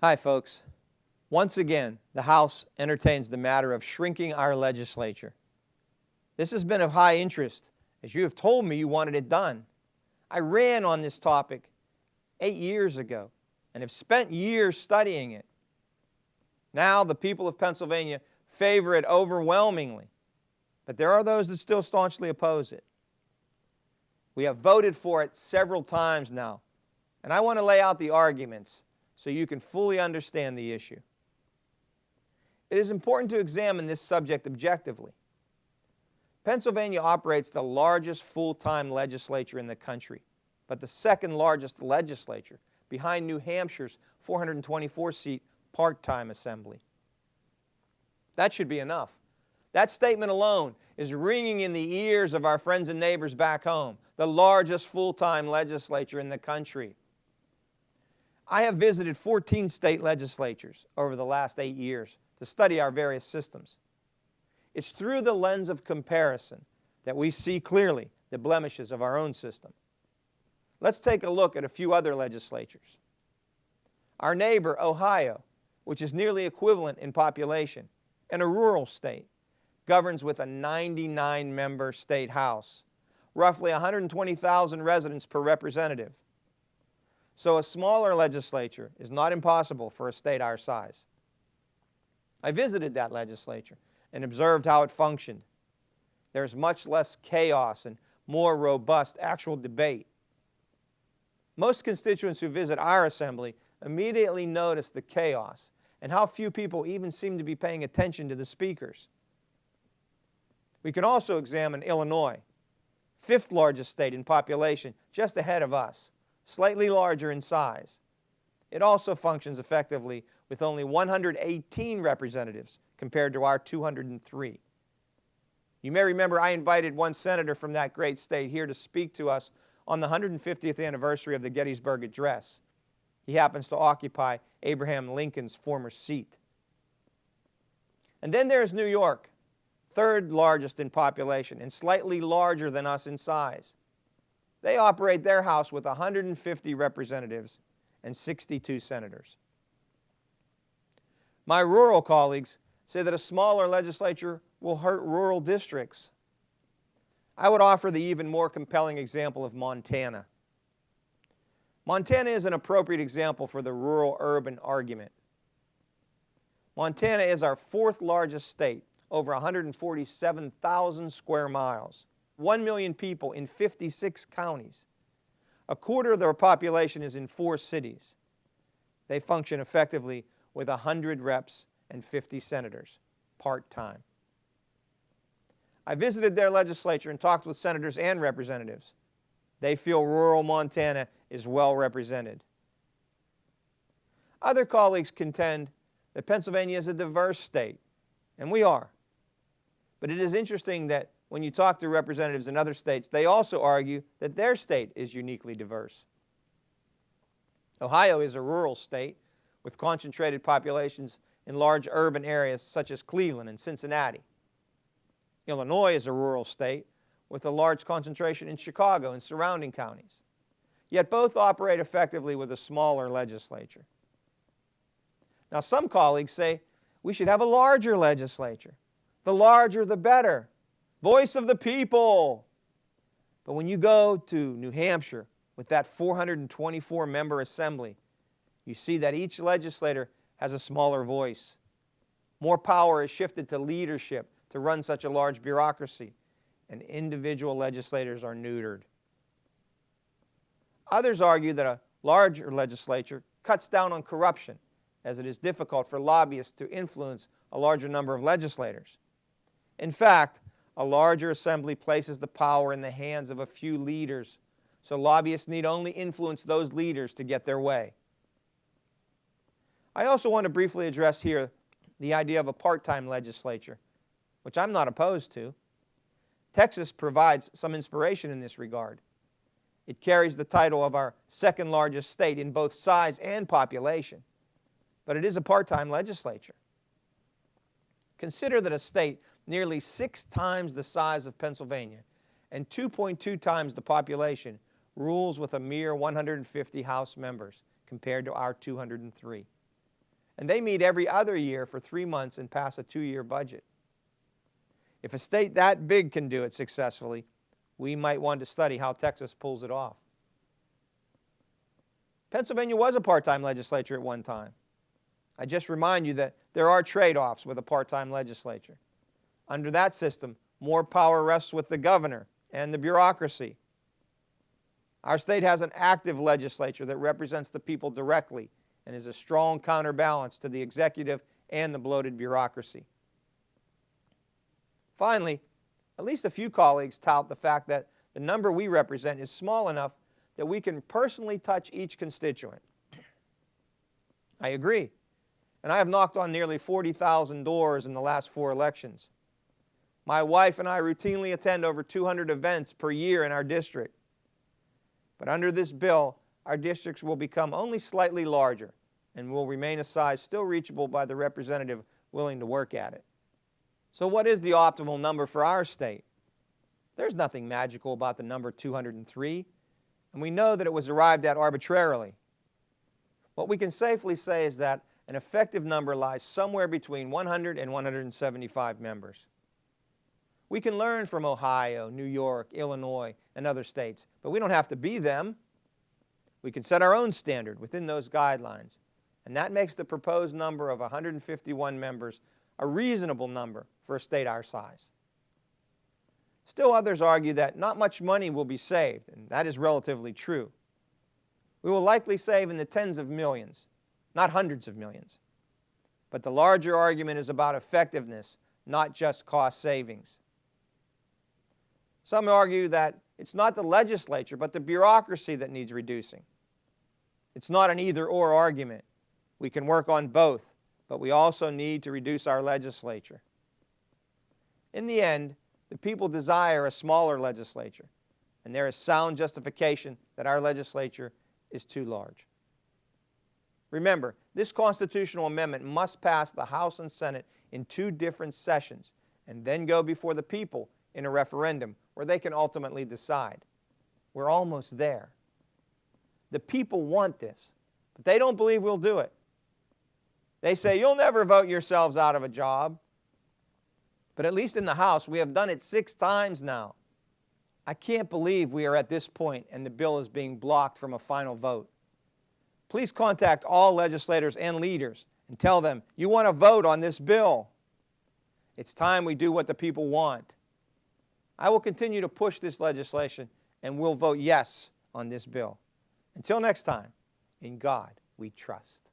Hi, folks. Once again, the House entertains the matter of shrinking our legislature. This has been of high interest, as you have told me you wanted it done. I ran on this topic 8 years ago and have spent years studying it. Now the people of Pennsylvania favor it overwhelmingly, but there are those that still staunchly oppose it. We have voted for it several times now, and I want to lay out the arguments so you can fully understand the issue. It is important to examine this subject objectively. Pennsylvania operates the largest full-time legislature in the country, but the second largest legislature, behind New Hampshire's 424-seat part-time assembly. That should be enough. That statement alone is ringing in the ears of our friends and neighbors back home, the largest full-time legislature in the country. I have visited 14 state legislatures over the last 8 years to study our various systems. It's through the lens of comparison that we see clearly the blemishes of our own system. Let's take a look at a few other legislatures. Our neighbor, Ohio, which is nearly equivalent in population and a rural state, governs with a 99-member state house, roughly 120,000 residents per representative. So a smaller legislature is not impossible for a state our size. I visited that legislature and observed how it functioned. There's much less chaos and more robust actual debate. Most constituents who visit our assembly immediately notice the chaos and how few people even seem to be paying attention to the speakers. We can also examine Illinois, fifth largest state in population, just ahead of us, slightly larger in size. It also functions effectively with only 118 representatives compared to our 203. You may remember I invited one senator from that great state here to speak to us on the 150th anniversary of the Gettysburg Address. He happens to occupy Abraham Lincoln's former seat. And then there's New York, third largest in population and slightly larger than us in size. They operate their House with 150 representatives and 62 senators. My rural colleagues say that a smaller legislature will hurt rural districts. I would offer the even more compelling example of Montana. Montana is an appropriate example for the rural-urban argument. Montana is our fourth largest state, over 147,000 square miles, 1 million people in 56 counties. A quarter of their population is in 4 cities. They function effectively with 100 reps and 50 senators, part-time. I visited their legislature and talked with senators and representatives. They feel rural Montana is well represented. Other colleagues contend that Pennsylvania is a diverse state, and we are. But it is interesting that when you talk to representatives in other states, they also argue that their state is uniquely diverse. Ohio is a rural state with concentrated populations in large urban areas such as Cleveland and Cincinnati. Illinois is a rural state with a large concentration in Chicago and surrounding counties. Yet both operate effectively with a smaller legislature. Now some colleagues say we should have a larger legislature. The larger the better. Voice of the people. But when you go to New Hampshire with that 424-member assembly, you see that each legislator has a smaller voice. More power is shifted to leadership to run such a large bureaucracy, and individual legislators are neutered. Others argue that a larger legislature cuts down on corruption, as it is difficult for lobbyists to influence a larger number of legislators. In fact, a larger assembly places the power in the hands of a few leaders, so lobbyists need only influence those leaders to get their way. I also want to briefly address here the idea of a part-time legislature, which I'm not opposed to. Texas provides some inspiration in this regard. It carries the title of our second largest state in both size and population, but it is a part-time legislature. Consider that a state nearly 6 times the size of Pennsylvania and 2.2 times the population rules with a mere 150 House members compared to our 203. and they meet every other year for 3 months and pass a 2-year budget. If a state that big can do it successfully, we might want to study how Texas pulls it off. Pennsylvania was a part-time legislature at one time. I just remind you that there are trade-offs with a part-time legislature. Under that system, more power rests with the governor and the bureaucracy. Our state has an active legislature that represents the people directly and is a strong counterbalance to the executive and the bloated bureaucracy. Finally, at least a few colleagues tout the fact that the number we represent is small enough that we can personally touch each constituent. I agree, and I have knocked on nearly 40,000 doors in the last 4 elections. My wife and I routinely attend over 200 events per year in our district. But under this bill, our districts will become only slightly larger and will remain a size still reachable by the representative willing to work at it. So what is the optimal number for our state? There's nothing magical about the number 203, and we know that it was arrived at arbitrarily. What we can safely say is that an effective number lies somewhere between 100 and 175 members. We can learn from Ohio, New York, Illinois, and other states, but we don't have to be them. We can set our own standard within those guidelines, and that makes the proposed number of 151 members a reasonable number for a state our size. Still, others argue that not much money will be saved, and that is relatively true. We will likely save in the tens of millions, not hundreds of millions. But the larger argument is about effectiveness, not just cost savings. Some argue that it's not the legislature, but the bureaucracy that needs reducing. It's not an either-or argument. We can work on both, but we also need to reduce our legislature. In the end, the people desire a smaller legislature, and there is sound justification that our legislature is too large. Remember, this constitutional amendment must pass the House and Senate in 2 different sessions and then go before the people in a referendum where they can ultimately decide. We're almost there. The people want this, but they don't believe we'll do it. They say, you'll never vote yourselves out of a job. But at least in the House, we have done it 6 times now. I can't believe we are at this point and the bill is being blocked from a final vote. Please contact all legislators and leaders and tell them you want to vote on this bill. It's time we do what the people want. I will continue to push this legislation and we'll vote yes on this bill. Until next time, in God we trust.